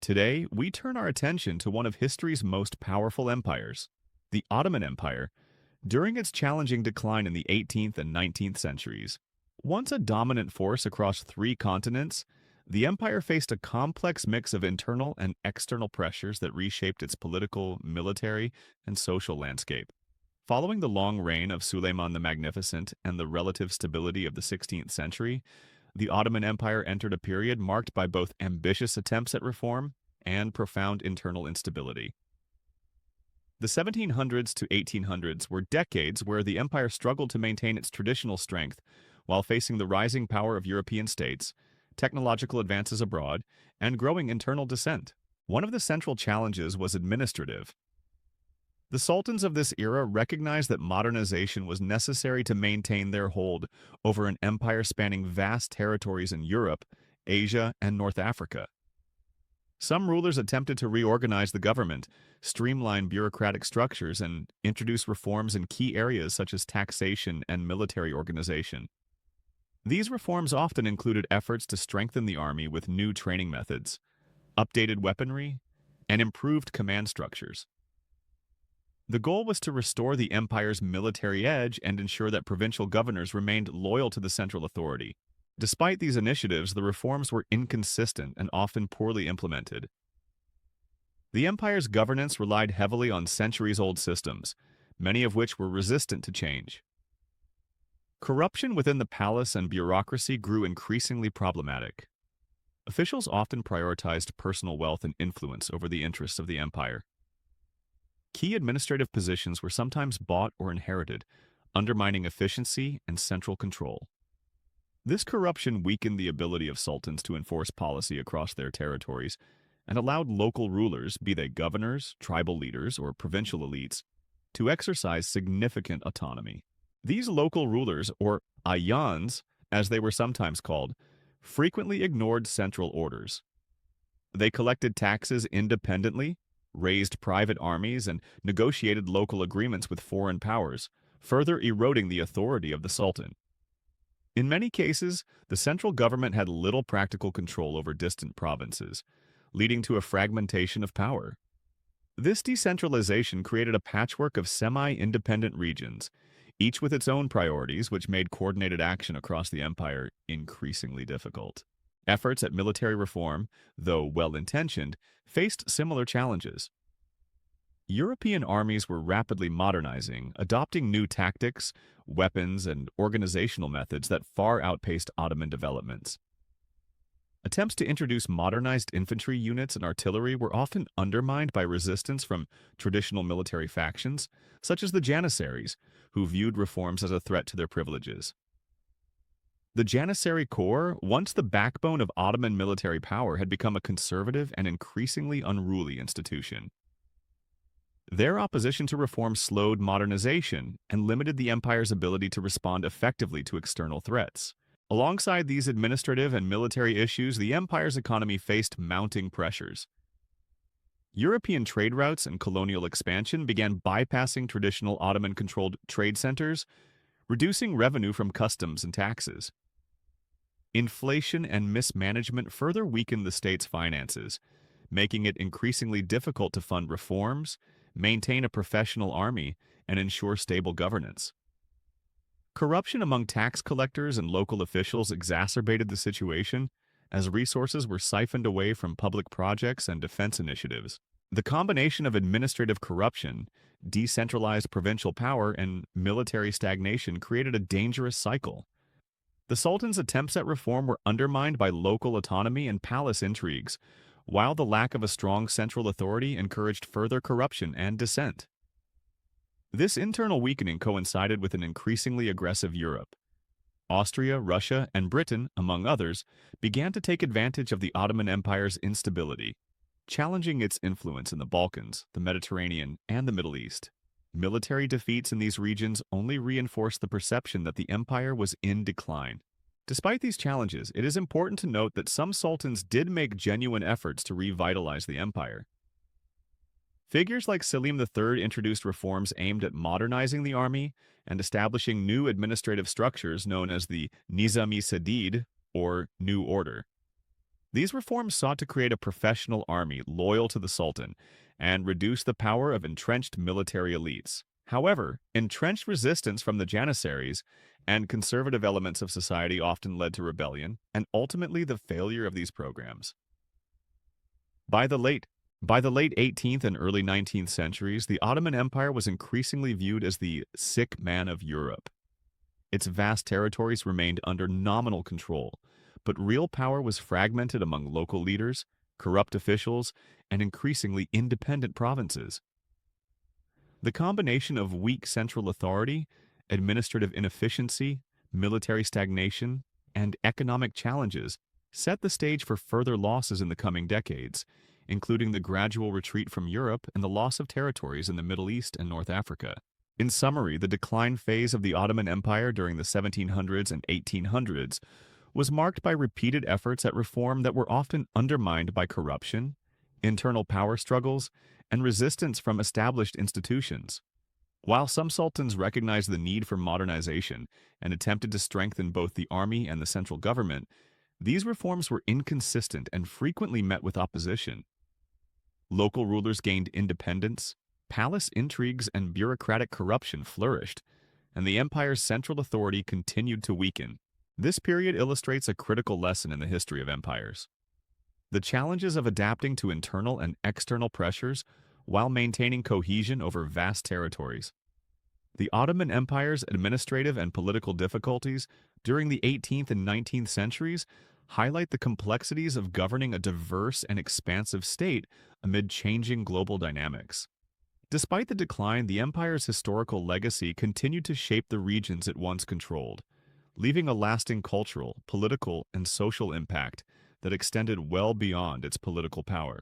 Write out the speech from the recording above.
Today, we turn our attention to one of history's most powerful empires, the Ottoman Empire, during its challenging decline in the 18th and 19th centuries. Once a dominant force across three continents, the empire faced a complex mix of internal and external pressures that reshaped its political, military, and social landscape. Following the long reign of Suleiman the Magnificent and the relative stability of the 16th century, the Ottoman Empire entered a period marked by both ambitious attempts at reform and profound internal instability. The 1700s to 1800s were decades where the empire struggled to maintain its traditional strength while facing the rising power of European states, technological advances abroad, and growing internal dissent. One of the central challenges was administrative. The sultans of this era recognized that modernization was necessary to maintain their hold over an empire spanning vast territories in Europe, Asia, and North Africa. Some rulers attempted to reorganize the government, streamline bureaucratic structures, and introduce reforms in key areas such as taxation and military organization. These reforms often included efforts to strengthen the army with new training methods, updated weaponry, and improved command structures. The goal was to restore the empire's military edge and ensure that provincial governors remained loyal to the central authority. Despite these initiatives, the reforms were inconsistent and often poorly implemented. The empire's governance relied heavily on centuries-old systems, many of which were resistant to change. Corruption within the palace and bureaucracy grew increasingly problematic. Officials often prioritized personal wealth and influence over the interests of the empire. Key administrative positions were sometimes bought or inherited, undermining efficiency and central control. This corruption weakened the ability of sultans to enforce policy across their territories and allowed local rulers, be they governors, tribal leaders, or provincial elites, to exercise significant autonomy. These local rulers, or ayans, as they were sometimes called, frequently ignored central orders. They collected taxes independently, raised private armies, and negotiated local agreements with foreign powers, further eroding the authority of the sultan. In many cases, the central government had little practical control over distant provinces, leading to a fragmentation of power. This decentralization created a patchwork of semi-independent regions, each with its own priorities, which made coordinated action across the empire increasingly difficult. Efforts at military reform, though well-intentioned, faced similar challenges. European armies were rapidly modernizing, adopting new tactics, weapons, and organizational methods that far outpaced Ottoman developments. Attempts to introduce modernized infantry units and artillery were often undermined by resistance from traditional military factions, such as the Janissaries, who viewed reforms as a threat to their privileges. The Janissary Corps, once the backbone of Ottoman military power, had become a conservative and increasingly unruly institution. Their opposition to reform slowed modernization and limited the empire's ability to respond effectively to external threats. Alongside these administrative and military issues, the empire's economy faced mounting pressures. European trade routes and colonial expansion began bypassing traditional Ottoman-controlled trade centers, reducing revenue from customs and taxes. Inflation and mismanagement further weakened the state's finances, making it increasingly difficult to fund reforms, maintain a professional army, and ensure stable governance. Corruption among tax collectors and local officials exacerbated the situation as resources were siphoned away from public projects and defense initiatives. The combination of administrative corruption, decentralized provincial power, and military stagnation created a dangerous cycle. The Sultan's attempts at reform were undermined by local autonomy and palace intrigues, while the lack of a strong central authority encouraged further corruption and dissent. This internal weakening coincided with an increasingly aggressive Europe. Austria, Russia, and Britain, among others, began to take advantage of the Ottoman Empire's instability, challenging its influence in the Balkans, the Mediterranean, and the Middle East. Military defeats in these regions only reinforced the perception that the empire was in decline. Despite these challenges, it is important to note that some sultans did make genuine efforts to revitalize the empire. Figures like Selim III introduced reforms aimed at modernizing the army and establishing new administrative structures known as the Nizam-i Sadid, or New Order. These reforms sought to create a professional army loyal to the Sultan and reduce the power of entrenched military elites. However, entrenched resistance from the Janissaries and conservative elements of society often led to rebellion and ultimately the failure of these programs. By the late by the late 18th and early 19th centuries, the Ottoman Empire was increasingly viewed as the sick man of Europe. Its vast territories remained under nominal control, but real power was fragmented among local leaders, corrupt officials, and increasingly independent provinces. The combination of weak central authority, administrative inefficiency, military stagnation, and economic challenges set the stage for further losses in the coming decades, including the gradual retreat from Europe and the loss of territories in the Middle East and North Africa. In summary, the decline phase of the Ottoman Empire during the 1700s and 1800s was marked by repeated efforts at reform that were often undermined by corruption, internal power struggles, and resistance from established institutions. While some sultans recognized the need for modernization and attempted to strengthen both the army and the central government, these reforms were inconsistent and frequently met with opposition. Local rulers gained independence, palace intrigues and bureaucratic corruption flourished, and the empire's central authority continued to weaken. This period illustrates a critical lesson in the history of empires: the challenges of adapting to internal and external pressures while maintaining cohesion over vast territories. The Ottoman Empire's administrative and political difficulties during the 18th and 19th centuries highlight the complexities of governing a diverse and expansive state amid changing global dynamics. Despite the decline, the empire's historical legacy continued to shape the regions it once controlled, leaving a lasting cultural, political, and social impact that extended well beyond its political power.